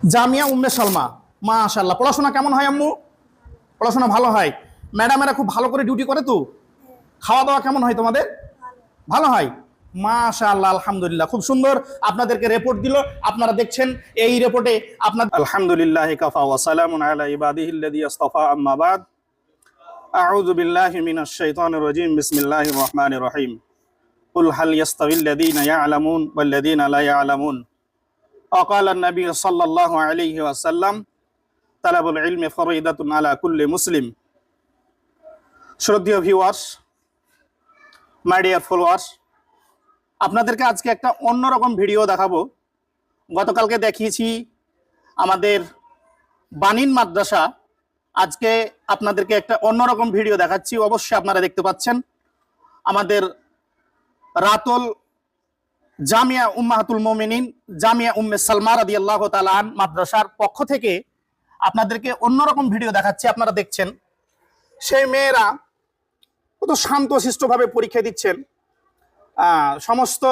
জামিয়া উম্মে সালমা, মাশাআল্লাহ। পড়াশোনা কেমন হয় আম্মু? পড়াশোনা ভালো হয়। ম্যাডামেরা খুব ভালো করে ডিউটি করে তো? খাওয়া দাওয়া কেমন হয় তোমাদের? ভালো হয়, মাশাআল্লাহ, আলহামদুলিল্লাহ। খুব সুন্দর আপনাদেরকে রিপোর্ট দিল, আপনারা দেখছেন। এই রিপোর্টে আপনার আলহামদুলিল্লাহ কাফা ওয়া সালামুন আলা ইবাদিহিল্লাযী ইসতাফা, আম্মা বাদ। আউযু বিল্লাহি মিনাশ শাইতানির রাজীম, বিসমিল্লাহির রহমানির রহিম। কুল হাল ইয়াস্তাবিল্লাযীনা ইয়া'লামুন ওয়াল্লাযীনা লা ইয়া'লামুন। وقال النبي صلى الله عليه وسلم طلب العلم فريضة على كل مسلم। শ্রদ্ধেয় ভিউয়ার্স, মাই ডিয়ার ফলোয়ার্স, আপনাদেরকে আজকে একটা অন্যরকম ভিডিও দেখাবো। গতকালকে দেখিয়েছি আমাদের বানিন মাদ্রাসা, আজকে আপনাদেরকে একটা অন্যরকম ভিডিও দেখাচ্ছি। অবশ্যই আপনারা দেখতে পাচ্ছেন আমাদের রাতুল জামিয়া উম্মাহাতুল মুমিনিন জামিয়া উম্মে সালমা রাদিয়াল্লাহু তাআলা আন মাদ্রাসার পক্ষ থেকে আপনাদেরকে অন্যরকম ভিডিও দেখাচ্ছি। আপনারা দেখছেন সেই মেয়েরা কত শান্তশিষ্টভাবে পরীক্ষা দিচ্ছেন। সমস্ত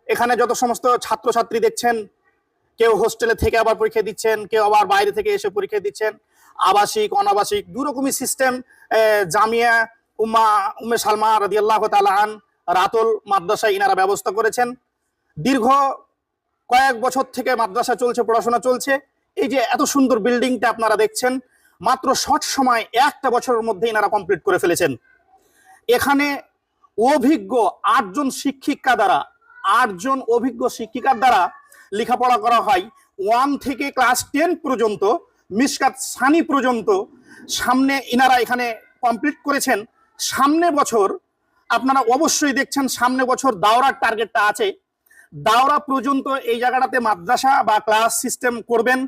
এখানে যত সমস্ত ছাত্রছাত্রী দেখছেন, কেউ হোস্টেলে থেকে আবার পরীক্ষা দিচ্ছেন, কেউ আবার বাইরে থেকে এসে পরীক্ষা দিচ্ছেন। আবাসিক অনাবাসিক দুরকমই সিস্টেম জামিয়া উম্মে সালমা রাদিয়াল্লাহু তাআলা আন রাতুল মাদ্রাসায় ইনারা ব্যবস্থা করেছেন। দীর্ঘ কয়েক বছর থেকে মাদ্রাসা চলছে, পড়াশোনা চলছে। এই যে এত সুন্দর বিল্ডিংটা আপনারা দেখছেন, মাত্র শর্ট সময় একটা বছরের মধ্যে ইনারা কমপ্লিট করে ফেলেছেন। এখানে অভিজ্ঞ 8জন শিক্ষিকা দ্বারা 8জন অভিজ্ঞ শিক্ষিকার দ্বারা লেখাপড়া করা হয়। 1 থেকে ক্লাস 10 পর্যন্ত, মিশকাত সানি পর্যন্ত সামনে ইনারা এখানে কমপ্লিট করেছেন। সামনে বছর আপনারা অবশ্যই দেখছেন, সামনে বছর দাওরার টার্গেটটা আছে। দাওরা পর্যন্ত এই জায়গাটাতে মাদ্রাসা বা ক্লাস সিস্টেম করবেন,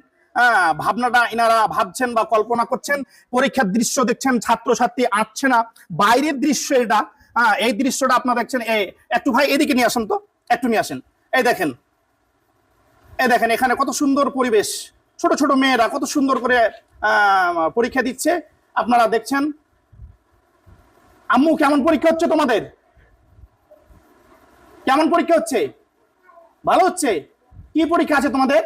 ভাবনাটা ইনারা ভাবছেন বা কল্পনা করছেন। পরীক্ষার দৃশ্য দেখছেন, ছাত্রছাত্রী আসছে না, বাইরের দৃশ্য এটা। এই দৃশ্যটা আপনারা দেখছেন। একটু ভাই এদিকে নিয়ে আসেন তো, একটু নিয়ে আসেন। এই দেখেন, এখানে কত সুন্দর পরিবেশ, ছোট ছোট মেয়েরা কত সুন্দর করে পরীক্ষা দিচ্ছে, আপনারা দেখছেন। আম্মু, কেমন পরীক্ষা হচ্ছে তোমাদের? কেমন পরীক্ষা হচ্ছে? ভালো হচ্ছে? কি পরীক্ষা আছে তোমাদের?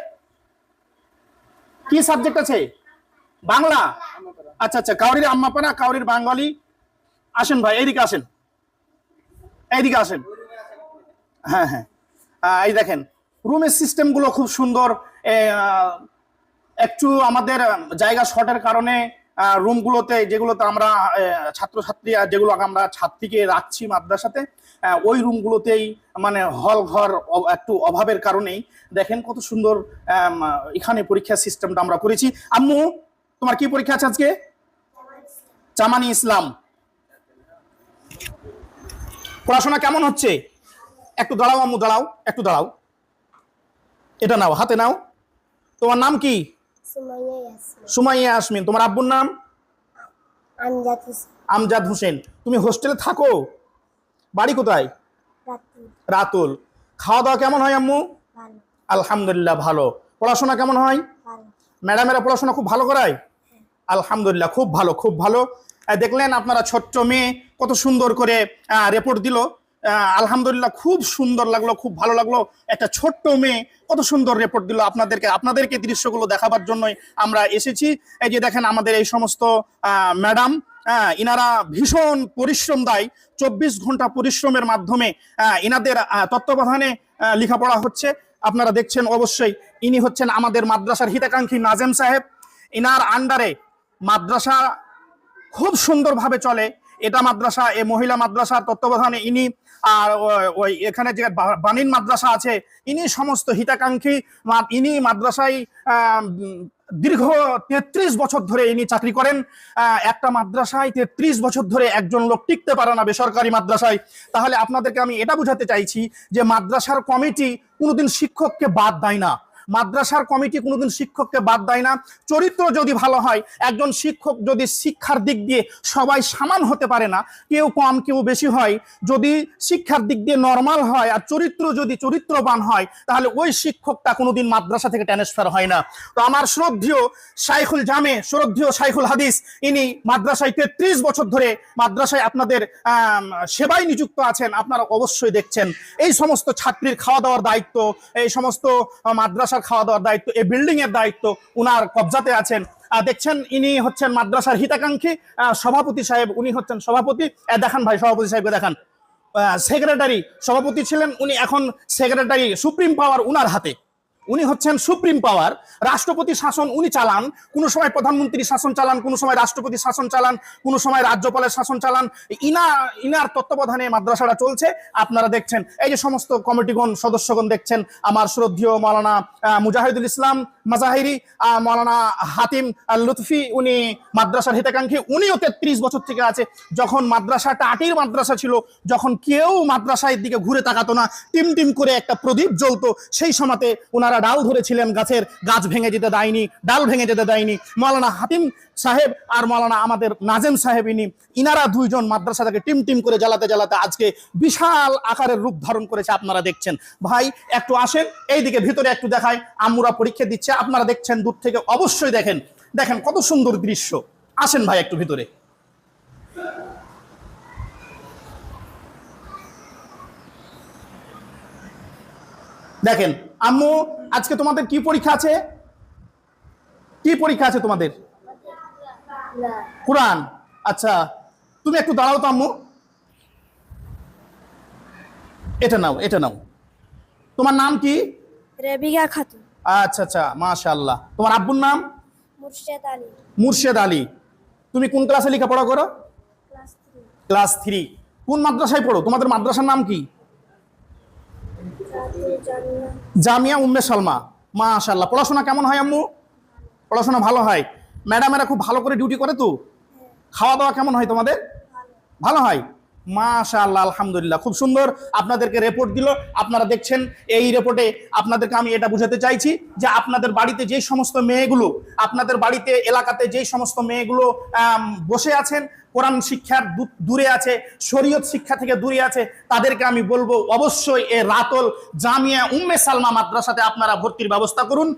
কি সাবজেক্ট আছে? বাংলা। আচ্ছা আচ্ছা, কাউরির আম্মাপাড়া, কাউরির বাঙালি। আসেন ভাই, এইদিকে আসেন, এইদিকে আসেন। হ্যাঁ হ্যাঁ, এই দেখেন রুমের সিস্টেম গুলো খুব সুন্দর। একটু আমাদের জায়গা শর্টের কারণে রুমগুলোতে, যেগুলোতে আমরা ছাত্রছাত্রী যেগুলো আমরা ছাত্রীকে রাখছি মাদ্রাসাতে, ওই রুমগুলোতেই মানে হল ঘর একটু অভাবের কারণেই দেখেন কত সুন্দর এখানে পরীক্ষা সিস্টেমটা আমরা করেছি। আম্মু, তোমার কি পরীক্ষা আছে আজকে? জামানি ইসলাম। পড়াশোনা কেমন হচ্ছে? একটু দাঁড়াও আম্মু, দাঁড়াও, একটু দাঁড়াও। এটা নাও, হাতে নাও। তোমার নাম কি? সুমাইয়া ইয়াসমিন। তোমার আব্বুর নাম? আমজাদ হোসেন। তুমি হোস্টেলে থাকো? বাড়ি কোথায়? রাতুল। খাওয়া দাওয়া কেমন হয় আম্মু? আলহামদুলিল্লাহ ভালো। পড়াশোনা কেমন হয়? ম্যাডামেরা পড়াশোনা খুব ভালো করায়? আলহামদুলিল্লাহ, খুব ভালো, খুব ভালো। দেখলেন আপনারা, ছোট্ট মেয়ে কত সুন্দর করে রিপোর্ট দিল। আলহামদুলিল্লাহ, খুব সুন্দর লাগলো, খুব ভালো লাগলো। একটা ছোট্ট মেয়ে কত সুন্দর রিপোর্ট দিল। আপনাদেরকে দৃশ্যগুলো দেখাবার জন্যই আমরা এসেছি। এই যে দেখেন আমাদের এই সমস্ত ম্যাডাম, ইনারা ভীষণ পরিশ্রম দেয়। 24 ঘন্টা পরিশ্রমের মাধ্যমে ইনাদের তত্ত্বাবধানে লেখাপড়া হচ্ছে। আপনারা দেখছেন অবশ্যই। ইনি হচ্ছেন আমাদের মাদ্রাসার হিতাকাঙ্ক্ষী নাজেম সাহেব। ইনার আন্ডারে মাদ্রাসা খুব সুন্দরভাবে চলে। এটা মাদ্রাসা, এই মহিলা মাদ্রাসার তত্ত্বাবধানে ইনি, আর ওই এখানে যে বানিন মাদ্রাসা আছে, ইনি সমস্ত হিতাকাঙ্ক্ষী। ইনি মাদ্রাসায় দীর্ঘ 33 বছর ধরে ইনি চাকরি করেন। একটা মাদ্রাসায় 33 বছর ধরে একজন লোক টিকতে পারে না, বেসরকারি মাদ্রাসায়। তাহলে আপনাদেরকে আমি এটা বোঝাতে চাইছি যে মাদ্রাসার কমিটি কোনোদিন শিক্ষককে বাদ দেয় না। মাদ্রাসার কমিটি কোনোদিন শিক্ষককে বাদ দেয় না। চরিত্র যদি ভালো হয়, একজন শিক্ষক যদি শিক্ষার দিক দিয়ে সবাই সমান হতে পারে না, কেউ কম কেউ বেশি হয়। যদি শিক্ষার দিক দিয়ে নর্মাল হয় আর চরিত্র যদি চরিত্রবান হয়, তাহলে ওই শিক্ষকটা কোনোদিন মাদ্রাসা থেকে ট্রান্সফার হয় না। তো আমার শ্রদ্ধেয় শাইখুল জামে, শ্রদ্ধেয় শাইখুল হাদিস, ইনি মাদ্রাসায় 33 বছর ধরে মাদ্রাসায় আপনাদের সেবায় নিযুক্ত আছেন। আপনারা অবশ্যই দেখছেন এই সমস্ত ছাত্রীর খাওয়া দাওয়ার দায়িত্ব, এই সমস্ত মাদ্রাসা মাদ্রাসার খাওয়া দাওয়ার দায়িত্ব, এই বিল্ডিং এর দায়িত্ব উনার কবজাতে আছেন। দেখছেন ইনি হচ্ছেন মাদ্রাসার হিতাকাঙ্ক্ষী সভাপতি সাহেব, উনি হচ্ছেন সভাপতি। দেখান ভাই সভাপতি সাহেবকে দেখান। সেক্রেটারি সভাপতি ছিলেন, উনি এখন সেক্রেটারি, সুপ্রিম পাওয়ার উনার হাতে। উনি হচ্ছেন সুপ্রিম পাওয়ার, রাষ্ট্রপতি শাসন উনি চালান, কোনো সময় প্রধানমন্ত্রী শাসন চালান, কোনো সময় রাষ্ট্রপতি শাসন চালান, কোনো সময় রাজ্যপালের শাসন চালান। ইনার তত্ত্বাবধানে মাদ্রাসাটা চলছে। আপনারা দেখছেন এই যে সমস্ত কমিটিগণ সদস্যগণ দেখছেন, আমার শ্রদ্ধেয় মাওলানা মুজাহিদুল ইসলাম মাজাহিরি, মাওলানা হাতিম লুৎফি, উনি মাদ্রাসার হিতাকাঙ্ক্ষী। উনিও 33 বছর থেকে আছে। যখন মাদ্রাসাটা আটির মাদ্রাসা ছিল, যখন কেউ মাদ্রাসার দিকে ঘুরে তাকাতো না, টিম টিম করে একটা প্রদীপ জ্বলতো, সেই সময়তে ওনারা ডাল ধরেছিলেন, গাছ ভেঙে যেতে দেয়নি, ডাল ভেঙে যেতে দেয়নি। মাওলানা হাতিম সাহেব আর মাওলানা আমাদের নাজেম সাহেব, ইনারা দুইজন মাদ্রাসাটাকে টিম টিম করে জ্বালাতে জ্বালাতে আজকে বিশাল আকারের রূপ ধারণ করেছে। আপনারা দেখছেন। ভাই একটু আসেন এইদিকে, ভিতরে একটু দেখায়। আম্মুরা পরীক্ষা দিচ্ছে, আপনারা দেখছেন দূর থেকে, অবশ্যই দেখেন, দেখেন কত সুন্দর দৃশ্য। আসেন ভাই একটু ভিতরে। দেখেন আম্মু, আজকে তোমাদের কি পরীক্ষা আছে? কি পরীক্ষা আছে তোমাদের? কোরআন। আচ্ছা, তুমি একটু দাঁড়াও তো আম্মু, এটা নাও, এটা নাও। তোমার নাম কি? রেবিকা খাতুন। আচ্ছা আচ্ছা, মাশাআল্লাহ। তোমার আব্বুর নাম? মুর্শেদ আলী। মুর্শেদ আলী। তুমি কোন ক্লাসে লেখাপড়া করো? ক্লাস 3। কোন মাদ্রাসায় পড়ো? তোমাদের মাদ্রাসার নাম কি? জামিয়া উম্মে সালমা। মাশাআল্লাহ। পড়াশোনা কেমন হয় আম্মু? পড়াশোনা ভালো হয়। ম্যাডামেরা খুব ভালো করে ডিউটি করে তো? খাওয়া দাওয়া কেমন হয় তোমাদের? ভালো হয়। মাশাআল্লাহ, আলহামদুলিল্লাহ। খুব সুন্দর আপনাদেরকে রিপোর্ট দিল। আপনারা দেখছেন, এই রিপোর্টে আপনাদেরকে আমি এটা বুঝাতে চাইছি যে আপনাদের বাড়িতে যে সমস্ত মেয়েগুলো, আপনাদের বাড়িতে এলাকাতে যে সমস্ত মেয়েগুলো বসে আছেন, কোরআন শিক্ষার দূরে আছে, শরীয়ত শিক্ষা থেকে দূরে আছে, তাদেরকে আমি বলবো অবশ্যই এই রাতল জামিয়া উম্মে সালমা মাদ্রাসাতে আপনারা ভর্তির ব্যবস্থা করুন।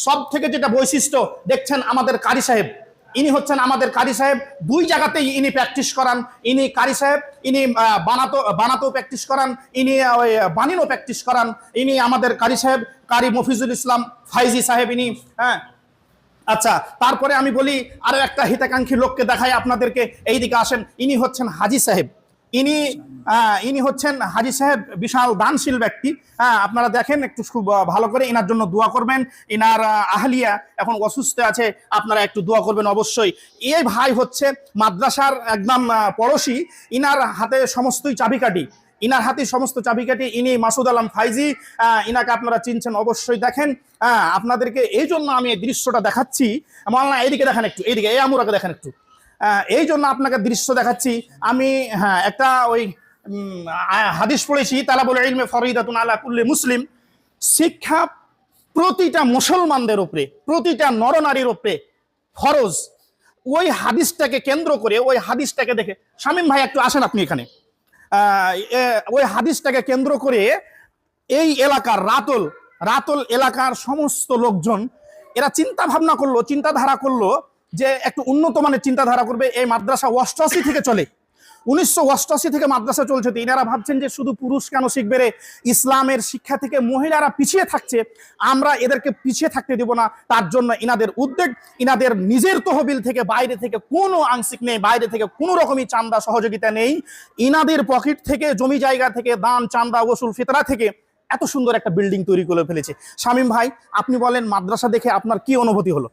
সব থেকে যেটা বৈশিষ্ট্য দেখছেন, আমাদের কারি সাহেব, ইনি হচ্ছেন আমাদের কারি সাহেব। 2 জায়গাতেই ইনি প্র্যাকটিস করান। ইনি কারি সাহেব, ইনি বানাতেও প্র্যাকটিস করান, ইনি বানিনও প্র্যাকটিস করান। ইনি আমাদের কারি সাহেব, কারি মফিজুল ইসলাম ফাইজি সাহেব ইনি। হ্যাঁ, আচ্ছা, তারপরে আমি বলি আরো একটা হিতাকাঙ্ক্ষী লোককে দেখাই আপনাদেরকে। এইদিকে আসেন। ইনি হচ্ছেন হাজি সাহেব। ইনি হচ্ছেন হাজি সাহেব, বিশাল দানশীল ব্যক্তি। হ্যাঁ, আপনারা দেখেন একটু খুব ভালো করে, ইনার জন্য দোয়া করবেন। ইনার আহলিয়া এখন অসুস্থ আছে, আপনারা একটু দোয়া করবেন অবশ্যই। এই ভাই হচ্ছে মাদ্রাসার একদম পড়োশি। ইনার হাতে সমস্তই চাবিকাঠি, ইনার হাতে সমস্ত চাবিকাঠি। ইনি মাসুদ আলম ফাইজি, ইনাকে আপনারা চিনছেন অবশ্যই। দেখেন, আপনাদেরকে এই জন্য আমি এই দৃশ্যটা দেখাচ্ছি। মাওলানা এইদিকে দেখেন একটু, এইদিকে এই আমুরাকে দেখেন একটু। এই জন্য আপনাকে দৃশ্য দেখাচ্ছি আমি। হ্যাঁ, একটা ওই হাদিস পড়েছি, তালাবুল ইলমে ফরিদাতুন আলা কুল্লি মুসলিম। শিক্ষা প্রতিটা মুসলমানদের উপরে, প্রতিটা নরনারীর উপরে ফরজ। ওই হাদিসটাকে কেন্দ্র করে, ওই হাদিসটাকে দেখে, শামীম ভাই একটু আসেন আপনি এখানে। ওই হাদিসটাকে কেন্দ্র করে এই এলাকার রাতল এলাকার সমস্ত লোকজন এরা চিন্তাধারা করলো যে একটু উন্নত মানের চিন্তাধারা করবে। এই মাদ্রাসা 88 থেকে চলে, 1988 থেকে মাদ্রাসা চলছে। তো এনারা ভাবছেন যে শুধু পুরুষ কেন শিখবে রে, ইসলামের শিক্ষা থেকে মহিলারা পিছিয়ে থাকছে, আমরা এদেরকে পিছিয়ে থাকতে দেব না। তার জন্য ইনাদের উদ্যোগ, ইনাদের নিজের তহবিল থেকে, বাইরে থেকে কোনো আংশিক নেই, বাইরে থেকে কোনো রকমই চান্দা সহযোগিতা নেই। ইনাদের পকেট থেকে, জমি জায়গা থেকে, দান চান্দা ওসুল ফিতরা থেকে এত সুন্দর একটা বিল্ডিং তৈরি করে ফেলেছে। শামীম ভাই, আপনি বলেন মাদ্রাসা দেখে আপনার কি অনুভূতি হলো,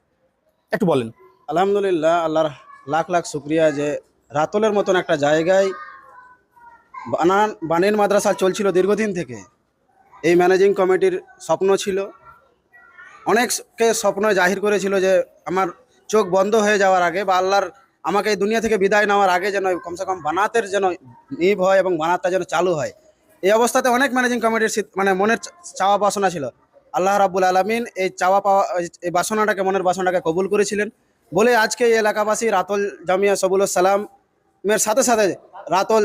একটু বলেন। আলহামদুলিল্লাহ, আল্লাহর লাখ লাখ শুক্রিয়া যে রাতলের মতন একটা জায়গায় বানিন মাদ্রাসা চলছিল দীর্ঘদিন থেকে। এই ম্যানেজিং কমিটির স্বপ্ন ছিল, অনেককে স্বপ্ন জাহির করেছিল যে আমার চোখ বন্ধ হয়ে যাওয়ার আগে, বা আল্লাহর আমাকে এই দুনিয়া থেকে বিদায় নেওয়ার আগে যেন কমসে কম বানাতের যেন নিভ হয় এবং বানাতটা যেন চালু হয়। এই অবস্থাতে অনেক ম্যানেজিং কমিটির মনের চাওয়া বাসনা ছিল। আল্লাহ রাব্বুল আলামিন এই চাওয়া পাওয়া, এই বাসনাটাকে, মনের বাসনাটাকে কবুল করেছিলেন বলে আজকে এই এলাকাবাসী রাতল জামিয়া সবুল সালামের সাথে সাথে রাতল